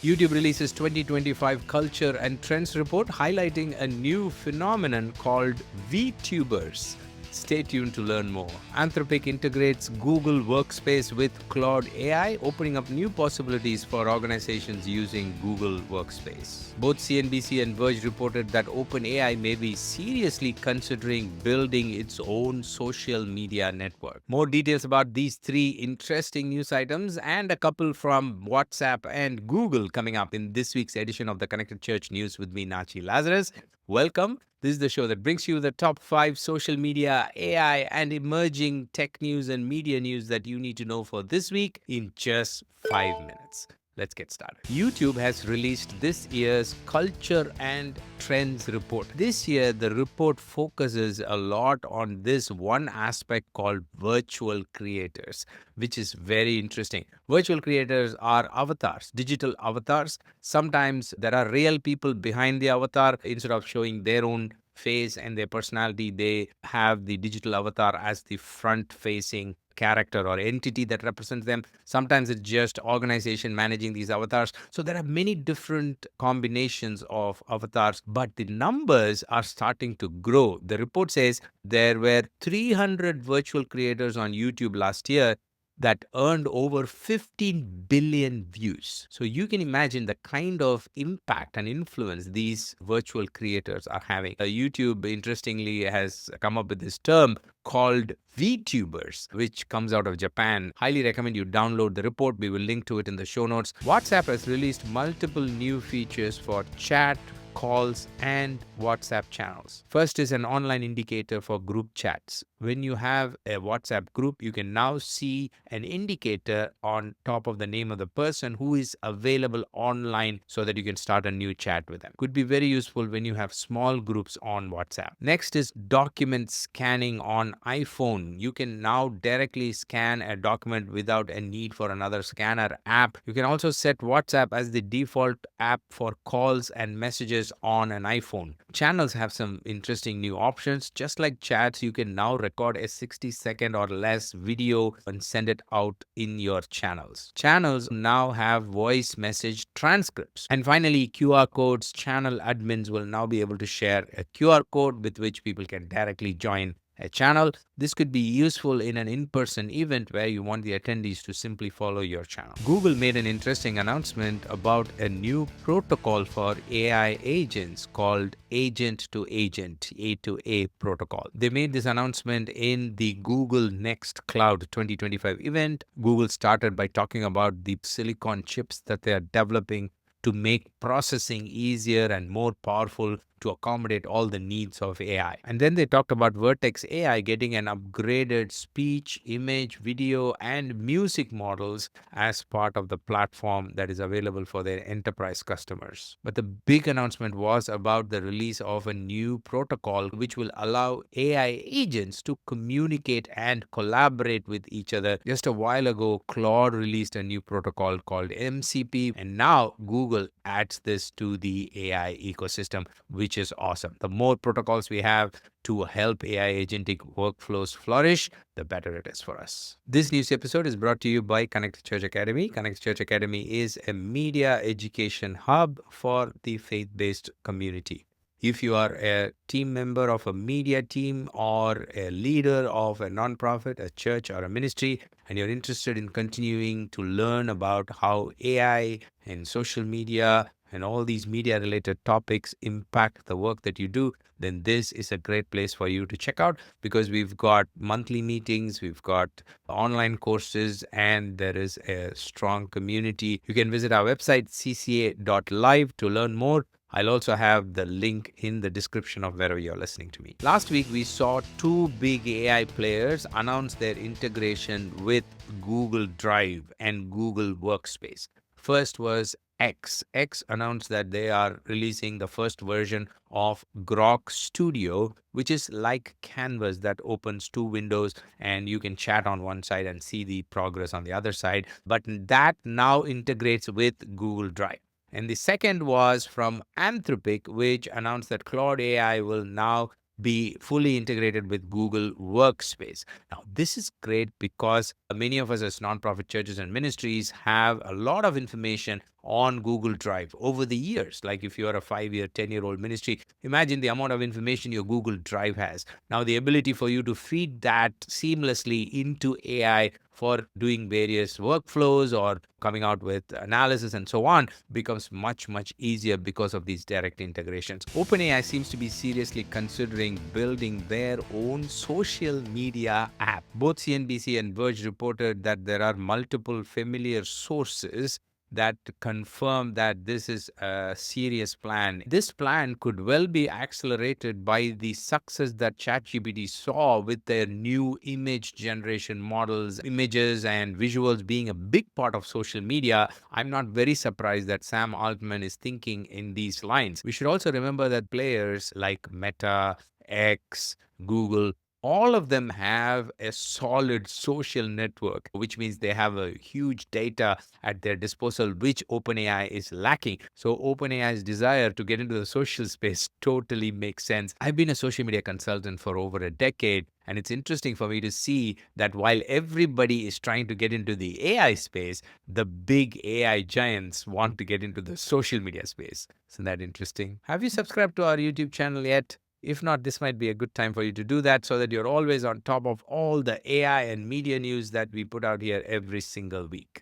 YouTube releases 2025 Culture and Trends report highlighting a new phenomenon called VTubers. Stay tuned to learn more. Anthropic integrates Google Workspace with Claude AI, opening up new possibilities for organizations using Google Workspace. Both CNBC and Verge reported that OpenAI may be seriously considering building its own social media network. More details about these three interesting news items and a couple from WhatsApp and Google coming up in this week's edition of the Connected Church News with me, Natchi Lazarus. Welcome. This is the show that brings you the top 5 social media, AI, and emerging tech news and media news that you need to know for this week in just 5 minutes. Let's get started. YouTube has released this year's Culture and Trends report. This year, the report focuses a lot on this one aspect called virtual creators, which is very interesting. Virtual creators are avatars, digital avatars. Sometimes there are real people behind the avatar. Instead of showing their own face and their personality, they have the digital avatar as the front facing character or entity that represents them. Sometimes it's just organization managing these avatars. So there are many different combinations of avatars, but the numbers are starting to grow. The report says there were 300 virtual creators on YouTube last year that earned over 15 billion views. So you can imagine the kind of impact and influence these virtual creators are having. YouTube, interestingly, has come up with this term called VTubers, which comes out of Japan. Highly recommend you download the report. We will link to it in the show notes. WhatsApp has released multiple new features for chat, calls, and WhatsApp channels. First is an online indicator for group chats. When you have a WhatsApp group, you can now see an indicator on top of the name of the person who is available online so that you can start a new chat with them. Could be very useful when you have small groups on WhatsApp. Next is document scanning on iPhone. You can now directly scan a document without a need for another scanner app. You can also set WhatsApp as the default app for calls and messages on an iPhone. Channels have some interesting new options. Just like chats, you can now record a 60-second or less video and send it out in your channels. Channels now have voice message transcripts. And finally, QR codes. Channel admins will now be able to share a QR code with which people can directly join a channel. This could be useful in an in-person event where you want the attendees to simply follow your channel. Google made an interesting announcement about a new protocol for AI agents called Agent to Agent, A to A protocol. They made this announcement in the Google Next Cloud 2025 event. Google started by talking about the silicon chips that they are developing to make processing easier and more powerful to accommodate all the needs of AI. And then they talked about Vertex AI getting an upgraded speech, image, video, and music models as part of the platform that is available for their enterprise customers. But the big announcement was about the release of a new protocol which will allow AI agents to communicate and collaborate with each other. Just a while ago, Claude released a new protocol called MCP, and now Google adds this to the AI ecosystem, which is awesome. The more protocols we have to help AI agentic workflows flourish, the better it is for us. This news episode is brought to you by Connected Church Academy. Connected Church Academy is a media education hub for the faith-based community. If you are a team member of a media team or a leader of a nonprofit, a church, or a ministry, and you're interested in continuing to learn about how AI and social media and all these media related topics impact the work that you do, then this is a great place for you to check out, because we've got monthly meetings, we've got online courses, and there is a strong community. You can visit our website, cca.live, to learn more. I'll also have the link in the description of wherever you're listening to me. Last week, we saw two big AI players announce their integration with Google Drive and Google Workspace. First was X. X announced that they are releasing the first version of Grok Studio, which is like Canvas that opens two windows and you can chat on one side and see the progress on the other side. But that now integrates with Google Drive. And the second was from Anthropic, which announced that Claude AI will now be fully integrated with Google Workspace. Now, this is great because many of us as nonprofit churches and ministries have a lot of information on Google Drive over the years. Like if you're a 5-year, 10-year-old ministry, imagine the amount of information your Google Drive has. Now, the ability for you to feed that seamlessly into AI for doing various workflows or coming out with analysis and so on becomes much, much easier because of these direct integrations. OpenAI seems to be seriously considering building their own social media app. Both CNBC and Verge reported that there are multiple familiar sources that confirm that this is a serious plan. This plan could well be accelerated by the success that ChatGPT saw with their new image generation models, images and visuals being a big part of social media. I'm not very surprised that Sam Altman is thinking in these lines. We should also remember that players like Meta, X, Google, all of them have a solid social network, which means they have a huge data at their disposal, which OpenAI is lacking. So OpenAI's desire to get into the social space totally makes sense. I've been a social media consultant for over a decade, and it's interesting for me to see that while everybody is trying to get into the AI space, the big AI giants want to get into the social media space. Isn't that interesting? Have you subscribed to our YouTube channel yet? If not, this might be a good time for you to do that so that you're always on top of all the AI and media news that we put out here every single week.